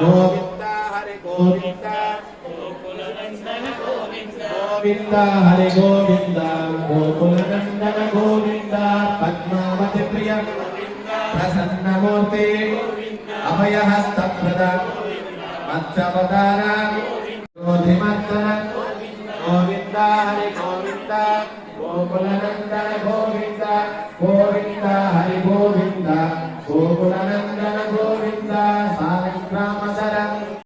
गोविंद हरे गोविंद गोविंद हरे गोविंद गोकुलनंदन गोविंद पद्मावती प्रिय प्रसन्नमूर्ति अभयहस्तप्रद मत्स्यावतार गोधिमर्दन गोविंद हरे गोविंद गोकुलनंदन गोविंद गोविंद हरे गोविंद गोकुलनंदन